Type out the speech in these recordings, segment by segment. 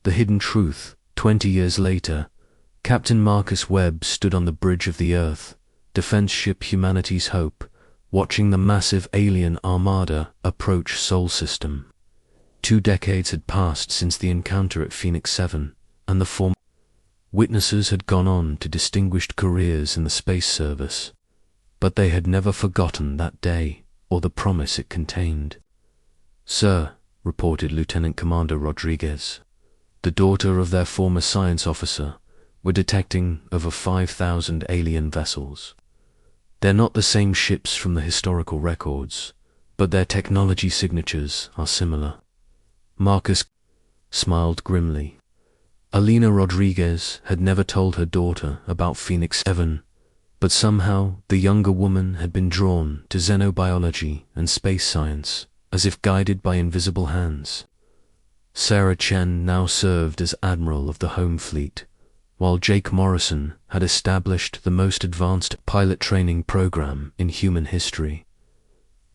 The hidden truth. 20 years later, Captain Marcus Webb stood on the bridge of the Earth, defense ship Humanity's Hope, watching the massive alien armada approach Sol System. 2 decades had passed since the encounter at Phoenix 7, and the four witnesses had gone on to distinguished careers in the space service. But they had never forgotten that day or the promise it contained. "Sir," reported Lieutenant Commander Rodriguez, the daughter of their former science officer, "we're detecting over 5,000 alien vessels. They're not the same ships from the historical records, but their technology signatures are similar." Marcus smiled grimly. Alina Rodriguez had never told her daughter about Phoenix 7, but somehow the younger woman had been drawn to xenobiology and space science, as if guided by invisible hands. Sarah Chen now served as Admiral of the Home Fleet, while Jake Morrison had established the most advanced pilot training program in human history.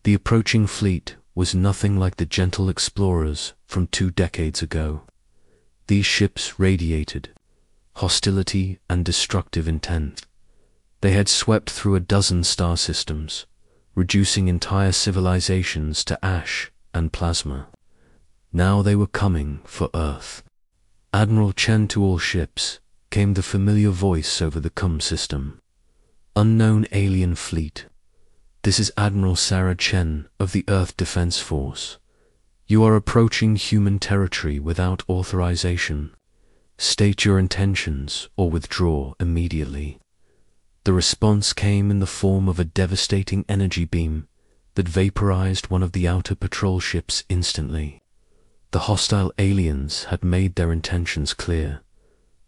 The approaching fleet was nothing like the gentle explorers from 2 decades ago. These ships radiated hostility and destructive intent. They had swept through a dozen star systems, reducing entire civilizations to ash and plasma. Now they were coming for Earth. "Admiral Chen to all ships," came the familiar voice over the CUM system. "Unknown alien fleet. This is Admiral Sarah Chen of the Earth Defense Force. You are approaching human territory without authorization. State your intentions or withdraw immediately." The response came in the form of a devastating energy beam that vaporized one of the outer patrol ships instantly. The hostile aliens had made their intentions clear.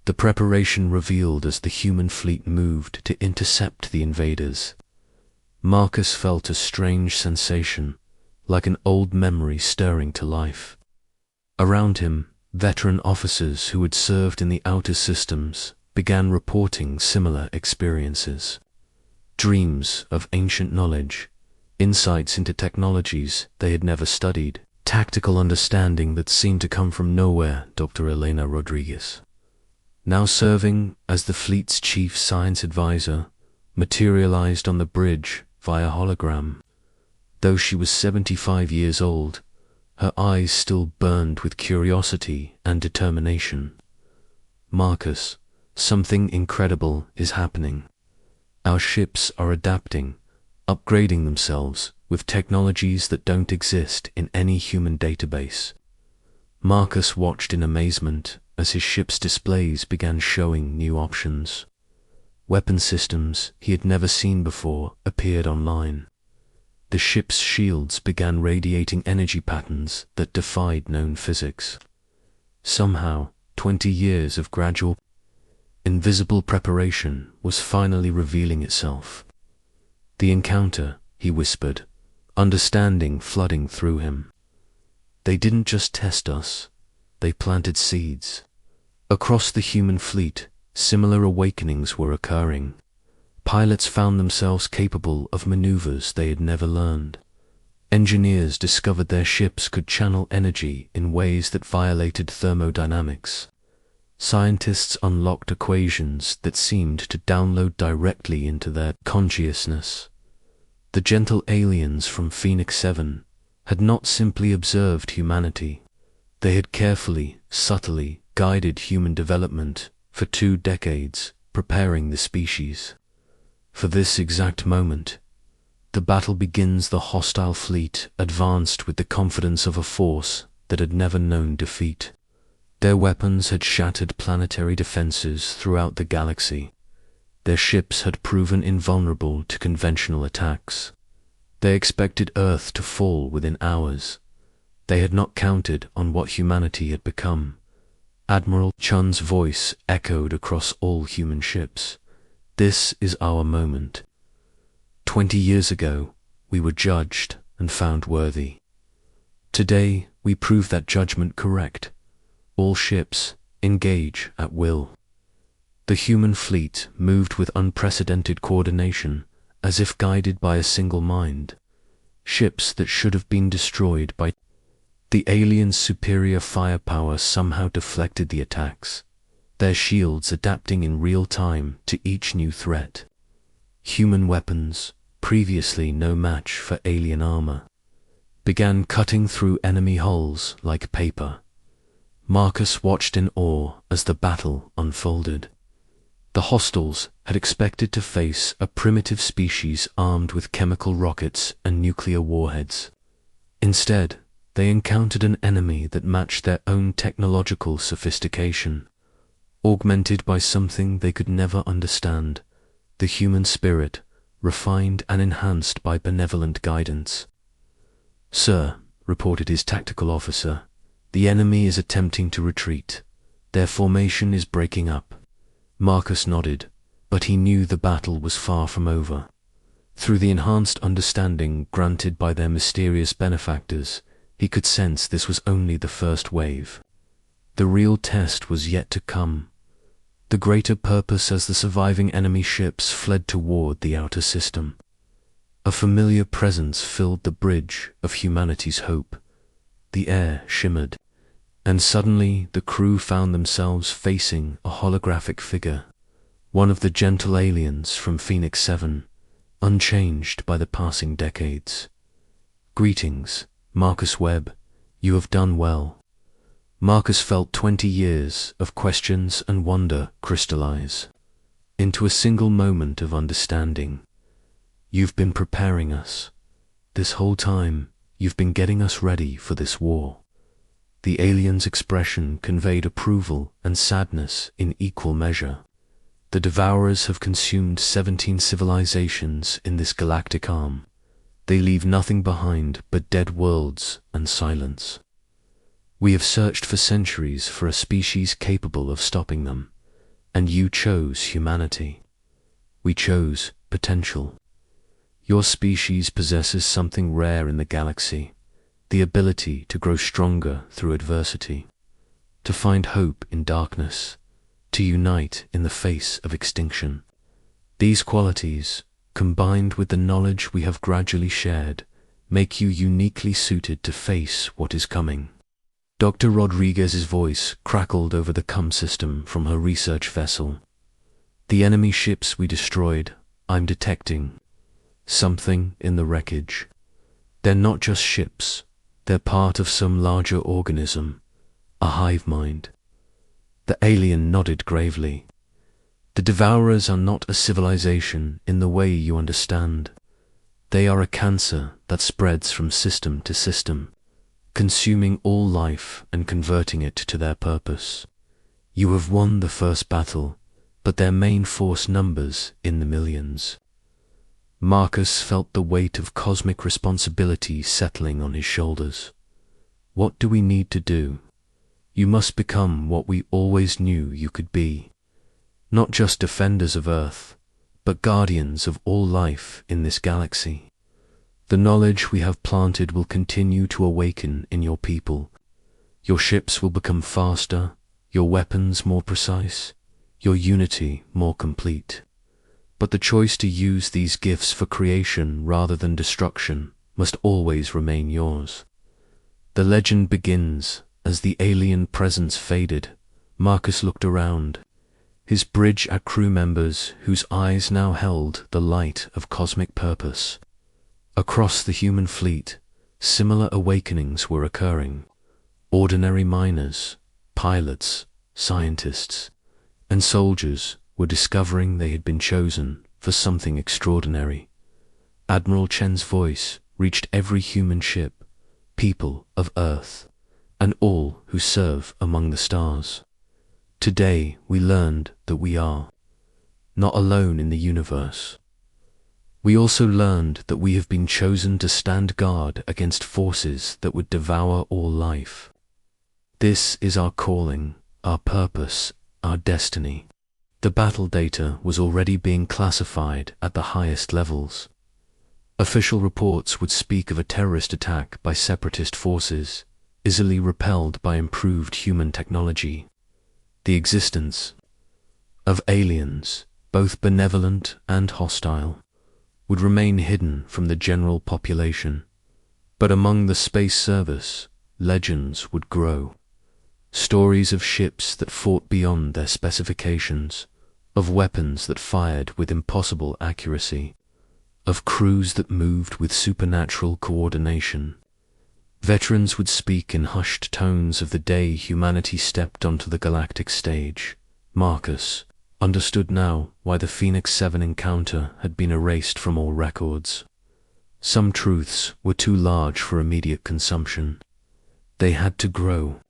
The preparation revealed as the human fleet moved to intercept the invaders. Marcus felt a strange sensation, like an old memory stirring to life. Around him, veteran officers who had served in the outer systems began reporting similar experiences. Dreams of ancient knowledge, insights into technologies they had never studied, tactical understanding that seemed to come from nowhere. Dr. Elena Rodriguez, now serving as the fleet's chief science advisor, materialized on the bridge via hologram. Though she was 75 years old, her eyes still burned with curiosity and determination. "Marcus, something incredible is happening. Our ships are adapting, upgrading themselves with technologies that don't exist in any human database." Marcus watched in amazement as his ship's displays began showing new options. Weapon systems he had never seen before appeared online. The ship's shields began radiating energy patterns that defied known physics. Somehow, 20 years of gradual, invisible preparation was finally revealing itself. "The encounter," he whispered, understanding flooding through him. "They didn't just test us, they planted seeds." Across the human fleet, similar awakenings were occurring. Pilots found themselves capable of maneuvers they had never learned. Engineers discovered their ships could channel energy in ways that violated thermodynamics. Scientists unlocked equations that seemed to download directly into their consciousness. The gentle aliens from Phoenix 7 had not simply observed humanity. They had carefully, subtly guided human development for 2 decades, preparing the species. For this exact moment, the battle begins. The hostile fleet advanced with the confidence of a force that had never known defeat. Their weapons had shattered planetary defenses throughout the galaxy. Their ships had proven invulnerable to conventional attacks. They expected Earth to fall within hours. They had not counted on what humanity had become. Admiral Chun's voice echoed across all human ships. "This is our moment. 20 years ago, we were judged and found worthy. Today, we prove that judgment correct. All ships engage at will." The human fleet moved with unprecedented coordination, as if guided by a single mind. Ships that should have been destroyed by The aliens' superior firepower somehow deflected the attacks, their shields adapting in real time to each new threat. Human weapons, previously no match for alien armor, began cutting through enemy hulls like paper. Marcus watched in awe as the battle unfolded. The hostiles had expected to face a primitive species armed with chemical rockets and nuclear warheads. Instead, they encountered an enemy that matched their own technological sophistication, augmented by something they could never understand: the human spirit, refined and enhanced by benevolent guidance. "Sir," reported his tactical officer, "the enemy is attempting to retreat. Their formation is breaking up." Marcus nodded, but he knew the battle was far from over. Through the enhanced understanding granted by their mysterious benefactors, he could sense this was only the first wave. The real test was yet to come. The greater purpose as the surviving enemy ships fled toward the outer system. A familiar presence filled the bridge of humanity's hope. The air shimmered, and suddenly the crew found themselves facing a holographic figure, one of the gentle aliens from Phoenix 7, unchanged by the passing decades. "Greetings, Marcus Webb. You have done well." Marcus felt 20 years of questions and wonder crystallize into a single moment of understanding. "You've been preparing us. This whole time, you've been getting us ready for this war." The alien's expression conveyed approval and sadness in equal measure. "The Devourers have consumed 17 civilizations in this galactic arm. They leave nothing behind but dead worlds and silence. We have searched for centuries for a species capable of stopping them, and you chose humanity. We chose potential. Your species possesses something rare in the galaxy, the ability to grow stronger through adversity, to find hope in darkness, to unite in the face of extinction. These qualities, combined with the knowledge we have gradually shared, make you uniquely suited to face what is coming." Dr. Rodriguez's voice crackled over the comm system from her research vessel. "The enemy ships we destroyed, I'm detecting something in the wreckage. They're not just ships, they're part of some larger organism, a hive mind." The alien nodded gravely. "The Devourers are not a civilization in the way you understand. They are a cancer that spreads from system to system, consuming all life and converting it to their purpose. You have won the first battle, but their main force numbers in the millions." Marcus felt the weight of cosmic responsibility settling on his shoulders. "What do we need to do? You must become what we always knew you could be. Not just defenders of Earth, but guardians of all life in this galaxy. The knowledge we have planted will continue to awaken in your people. Your ships will become faster, your weapons more precise, your unity more complete. But the choice to use these gifts for creation rather than destruction must always remain yours." The legend begins as the alien presence faded. Marcus looked around, his bridge at crew members whose eyes now held the light of cosmic purpose. Across the human fleet, similar awakenings were occurring. Ordinary miners, pilots, scientists, and soldiers were discovering they had been chosen for something extraordinary. Admiral Chen's voice reached every human ship, people of Earth, and all who serve among the stars. "Today we learned that we are not alone in the universe. We also learned that we have been chosen to stand guard against forces that would devour all life. This is our calling, our purpose, our destiny." The battle data was already being classified at the highest levels. Official reports would speak of a terrorist attack by separatist forces, easily repelled by improved human technology. The existence of aliens, both benevolent and hostile, would remain hidden from the general population. But among the space service, legends would grow. Stories of ships that fought beyond their specifications, of weapons that fired with impossible accuracy, of crews that moved with supernatural coordination. Veterans would speak in hushed tones of the day humanity stepped onto the galactic stage. Marcus understood now why the Phoenix 7 encounter had been erased from all records. Some truths were too large for immediate consumption. They had to grow,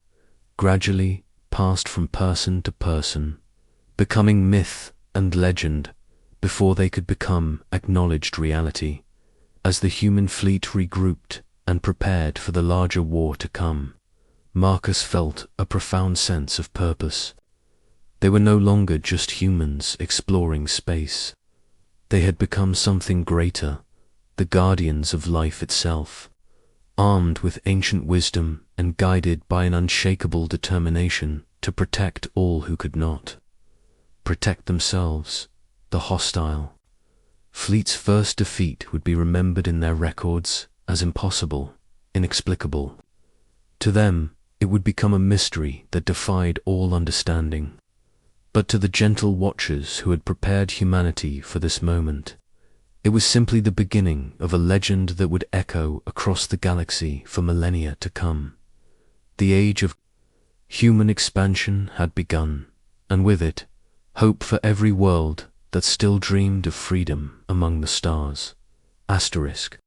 gradually passed from person to person, becoming myth and legend before they could become acknowledged reality. As the human fleet regrouped and prepared for the larger war to come, Marcus felt a profound sense of purpose. They were no longer just humans exploring space. They had become something greater, the guardians of life itself, armed with ancient wisdom and guided by an unshakable determination to protect all who could not. Protect themselves, the hostile. Fleet's first defeat would be remembered in their records as impossible, inexplicable. To them, it would become a mystery that defied all understanding. But to the gentle watchers who had prepared humanity for this moment, it was simply the beginning of a legend that would echo across the galaxy for millennia to come. The age of human expansion had begun, and with it, hope for every world that still dreamed of freedom among the stars. Asterisk.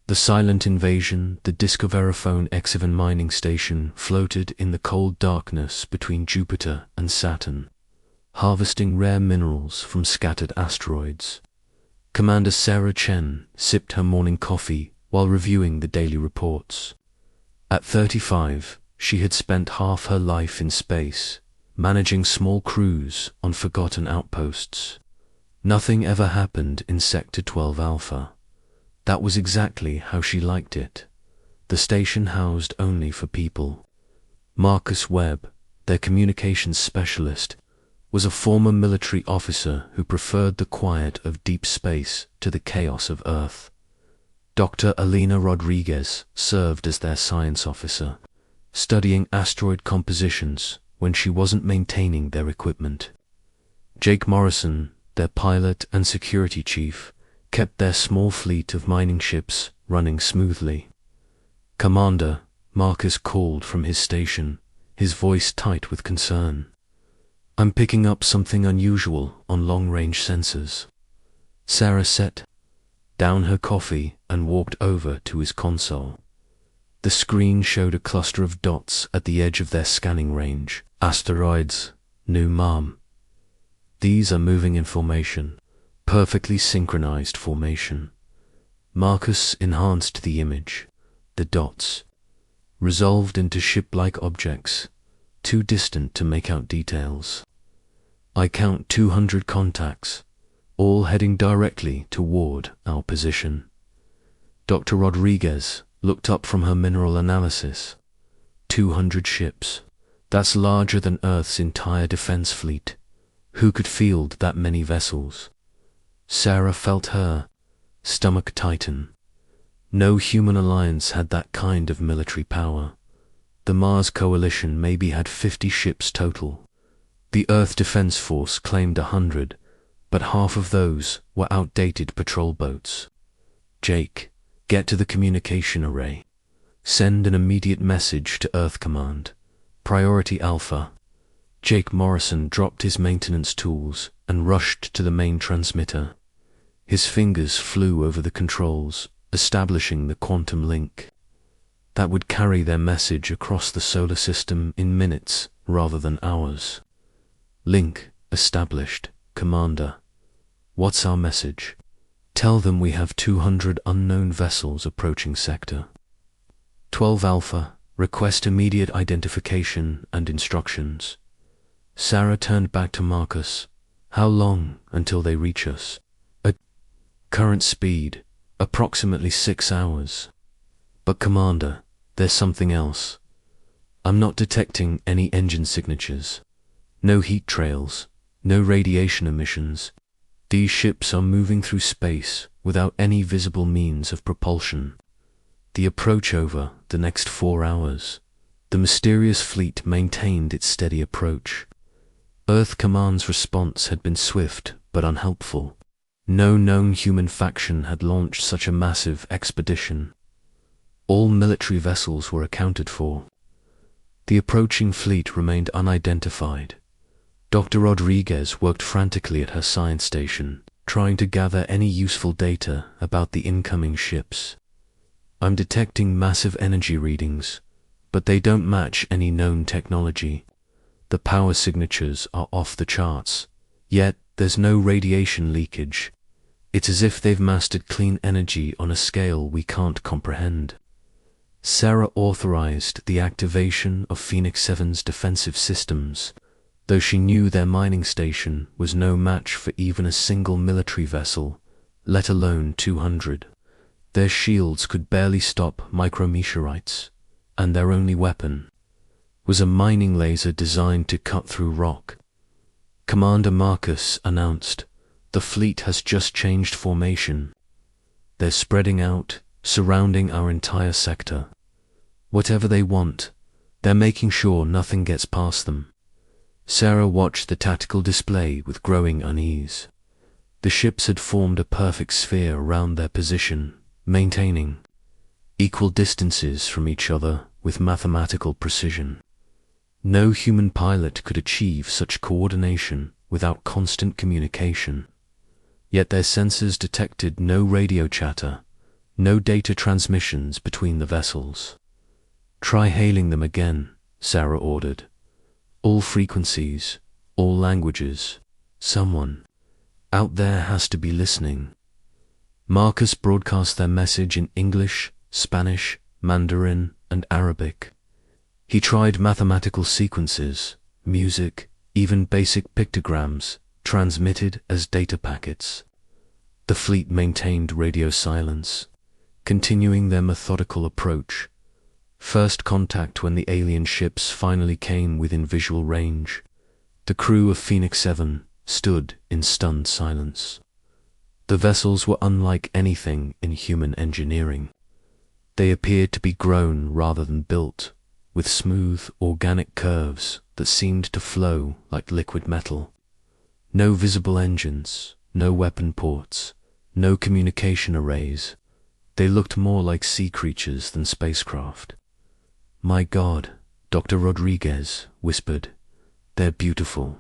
The silent invasion, the Discoverophone X7 mining station floated in the cold darkness between Jupiter and Saturn, harvesting rare minerals from scattered asteroids. Commander Sarah Chen sipped her morning coffee while reviewing the daily reports. At 35, she had spent half her life in space, managing small crews on forgotten outposts. Nothing ever happened in Sector 12 Alpha. That was exactly how she liked it. The station housed only for people. Marcus Webb, their communications specialist, was a former military officer who preferred the quiet of deep space to the chaos of Earth. Dr. Alina Rodriguez served as their science officer, studying asteroid compositions when she wasn't maintaining their equipment. Jake Morrison, their pilot and security chief, kept their small fleet of mining ships running smoothly. "Commander," Marcus called from his station, his voice tight with concern. "I'm picking up something unusual on long-range sensors." Sarah set down her coffee and walked over to his console. The screen showed a cluster of dots at the edge of their scanning range. "Asteroids, new ma'am. These are moving in formation. Perfectly synchronized formation." Marcus enhanced the image. The dots, resolved into ship-like objects, too distant to make out details. "I count 200 contacts, all heading directly toward our position." Dr. Rodriguez looked up from her mineral analysis. 200 ships. That's larger than Earth's entire defense fleet. Who could field that many vessels? Sarah felt her stomach tighten. No human alliance had that kind of military power. The Mars Coalition maybe had 50 ships total. The Earth Defense Force claimed 100, but half of those were outdated patrol boats. "Jake, get to the communication array. Send an immediate message to Earth Command. Priority Alpha." Jake Morrison dropped his maintenance tools and rushed to the main transmitter. His fingers flew over the controls, establishing the quantum link. That would carry their message across the solar system in minutes rather than hours. "Link established, Commander. What's our message?" "Tell them we have 200 unknown vessels approaching Sector 12 Alpha. Request immediate identification and instructions." Sarah turned back to Marcus. "How long until they reach us?" "At current speed, approximately 6 hours. But Commander, there's something else. I'm not detecting any engine signatures. No heat trails, no radiation emissions. These ships are moving through space without any visible means of propulsion." The approach over the next 4 hours, the mysterious fleet maintained its steady approach. Earth Command's response had been swift but unhelpful. No known human faction had launched such a massive expedition. All military vessels were accounted for. The approaching fleet remained unidentified. Dr. Rodriguez worked frantically at her science station, trying to gather any useful data about the incoming ships. "I'm detecting massive energy readings, but they don't match any known technology. The power signatures are off the charts, yet there's no radiation leakage. It's as if they've mastered clean energy on a scale we can't comprehend." Sarah authorized the activation of Phoenix 7's defensive systems, though she knew their mining station was no match for even a single military vessel, let alone 200. Their shields could barely stop micrometeorites, and their only weapon was a mining laser designed to cut through rock. Commander Marcus announced, "The fleet has just changed formation. They're spreading out, surrounding our entire sector. Whatever they want, they're making sure nothing gets past them." Sarah watched the tactical display with growing unease. The ships had formed a perfect sphere around their position, maintaining equal distances from each other with mathematical precision. No human pilot could achieve such coordination without constant communication. Yet their sensors detected no radio chatter, no data transmissions between the vessels. "Try hailing them again," Sarah ordered. "All frequencies, all languages. Someone out there has to be listening." Marcus broadcast their message in English, Spanish, Mandarin, and Arabic. He tried mathematical sequences, music, even basic pictograms, transmitted as data packets. The fleet maintained radio silence, continuing their methodical approach. First contact when the alien ships finally came within visual range. The crew of Phoenix 7 stood in stunned silence. The vessels were unlike anything in human engineering. They appeared to be grown rather than built, with smooth, organic curves that seemed to flow like liquid metal. No visible engines, no weapon ports, no communication arrays. They looked more like sea creatures than spacecraft. "My God," Dr. Rodriguez whispered, "they're beautiful."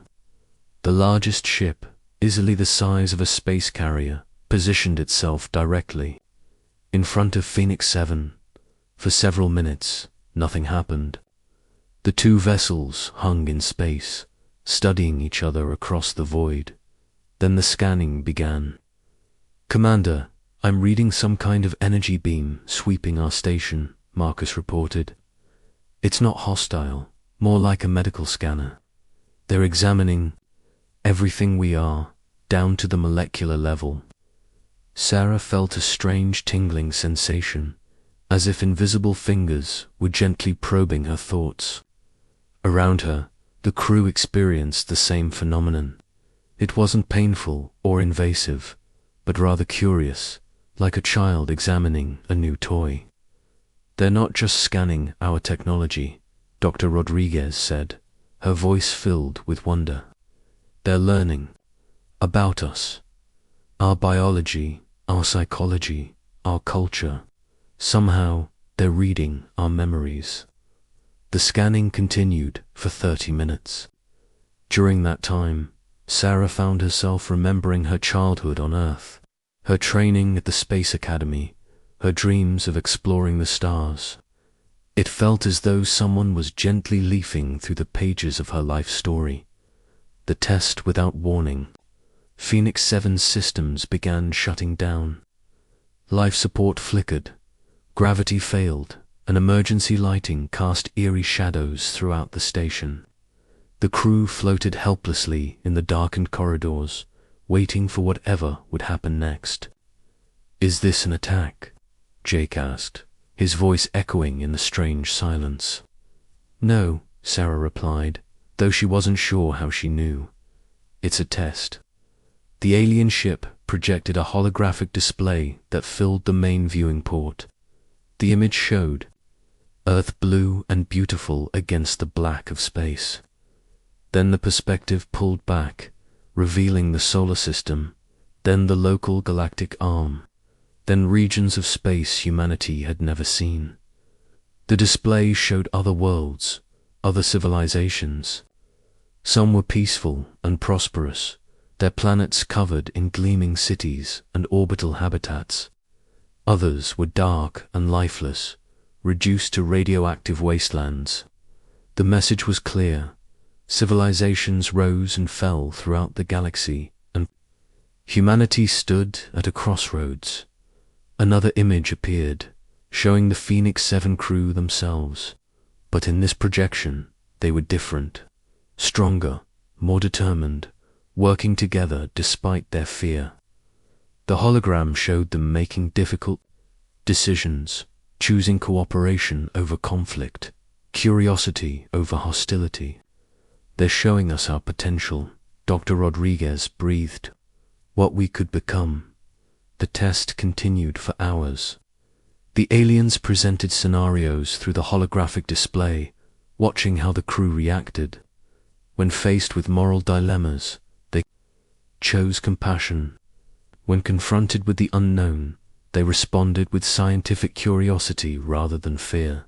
The largest ship, easily the size of a space carrier, positioned itself directly in front of Phoenix 7. For several minutes, nothing happened. The two vessels hung in space, studying each other across the void. Then the scanning began. "Commander, I'm reading some kind of energy beam sweeping our station," Marcus reported. "It's not hostile, more like a medical scanner. They're examining everything we are, down to the molecular level." Sarah felt a strange tingling sensation, as if invisible fingers were gently probing her thoughts. Around her, the crew experienced the same phenomenon. It wasn't painful or invasive, but rather curious, like a child examining a new toy. "They're not just scanning our technology," Dr. Rodriguez said, her voice filled with wonder. "They're learning about us, our biology, our psychology, our culture. Somehow, they're reading our memories." The scanning continued for 30 minutes. During that time, Sarah found herself remembering her childhood on Earth, her training at the Space Academy, her dreams of exploring the stars. It felt as though someone was gently leafing through the pages of her life story. The test without warning. Phoenix 7's systems began shutting down. Life support flickered. Gravity failed, and emergency lighting cast eerie shadows throughout the station. The crew floated helplessly in the darkened corridors, waiting for whatever would happen next. "Is this an attack?" Jake asked, his voice echoing in the strange silence. "No," Sarah replied, though she wasn't sure how she knew. "It's a test." The alien ship projected a holographic display that filled the main viewing port. The image showed Earth blue and beautiful against the black of space. Then the perspective pulled back, revealing the solar system, then the local galactic arm, then regions of space humanity had never seen. The display showed other worlds, other civilizations. Some were peaceful and prosperous, their planets covered in gleaming cities and orbital habitats. Others were dark and lifeless, reduced to radioactive wastelands. The message was clear. Civilizations rose and fell throughout the galaxy, and humanity stood at a crossroads. Another image appeared, showing the Phoenix 7 crew themselves. But in this projection, they were different, stronger, more determined, working together despite their fear. The hologram showed them making difficult decisions, choosing cooperation over conflict, curiosity over hostility. They're showing us our potential, Dr. Rodriguez breathed. What we could become. The test continued for hours. The aliens presented scenarios through the holographic display, watching how the crew reacted. When faced with moral dilemmas, they chose compassion. When confronted with the unknown, they responded with scientific curiosity rather than fear.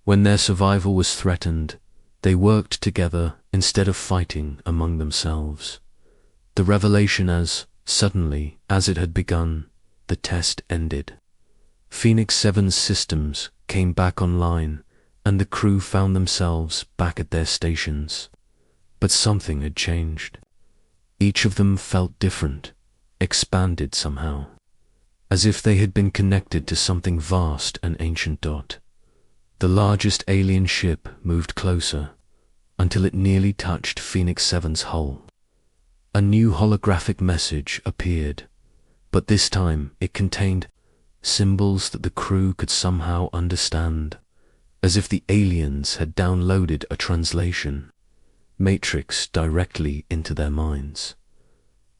When their survival was threatened, they worked together instead of fighting among themselves. The revelation as suddenly as it had begun, the test ended. Phoenix 7's systems came back online, and the crew found themselves back at their stations. But something had changed. Each of them felt different, expanded somehow, as if they had been connected to something vast and ancient. The largest alien ship moved closer, until it nearly touched Phoenix 7's hull. A new holographic message appeared, but this time it contained symbols that the crew could somehow understand, as if the aliens had downloaded a translation matrix directly into their minds.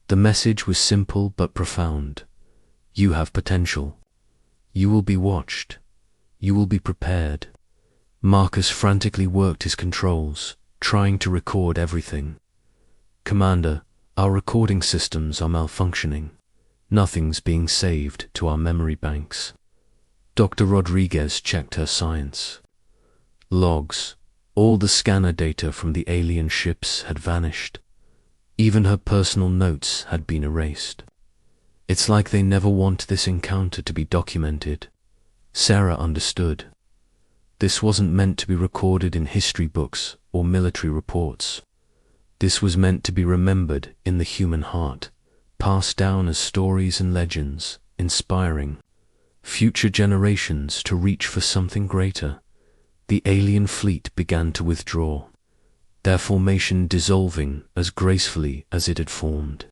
The message was simple but profound. You have potential. You will be watched. You will be prepared. Marcus frantically worked his controls, trying to record everything. Commander, our recording systems are malfunctioning. Nothing's being saved to our memory banks. Dr. Rodriguez checked her science. Logs. All the scanner data from the alien ships had vanished. Even her personal notes had been erased. It's like they never want this encounter to be documented. Sarah understood. This wasn't meant to be recorded in history books or military reports. This was meant to be remembered in the human heart, passed down as stories and legends, inspiring future generations to reach for something greater. The alien fleet began to withdraw, their formation dissolving as gracefully as it had formed.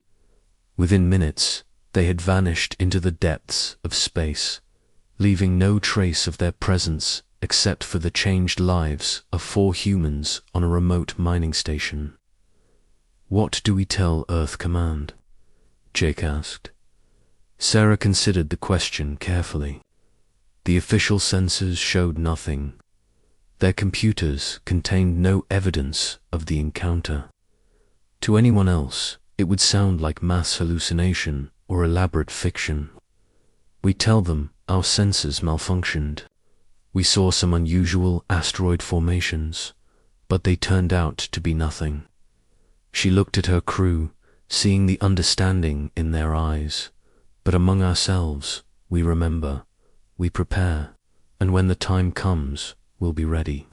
Within minutes, they had vanished into the depths of space, leaving no trace of their presence except for the changed lives of 4 humans on a remote mining station. What do we tell Earth Command? Jake asked. Sarah considered the question carefully. The official sensors showed nothing. Their computers contained no evidence of the encounter. To anyone else, it would sound like mass hallucination or elaborate fiction. We tell them our sensors malfunctioned. We saw some unusual asteroid formations, but they turned out to be nothing. She looked at her crew, seeing the understanding in their eyes. But among ourselves, we remember, we prepare, and when the time comes, we'll be ready.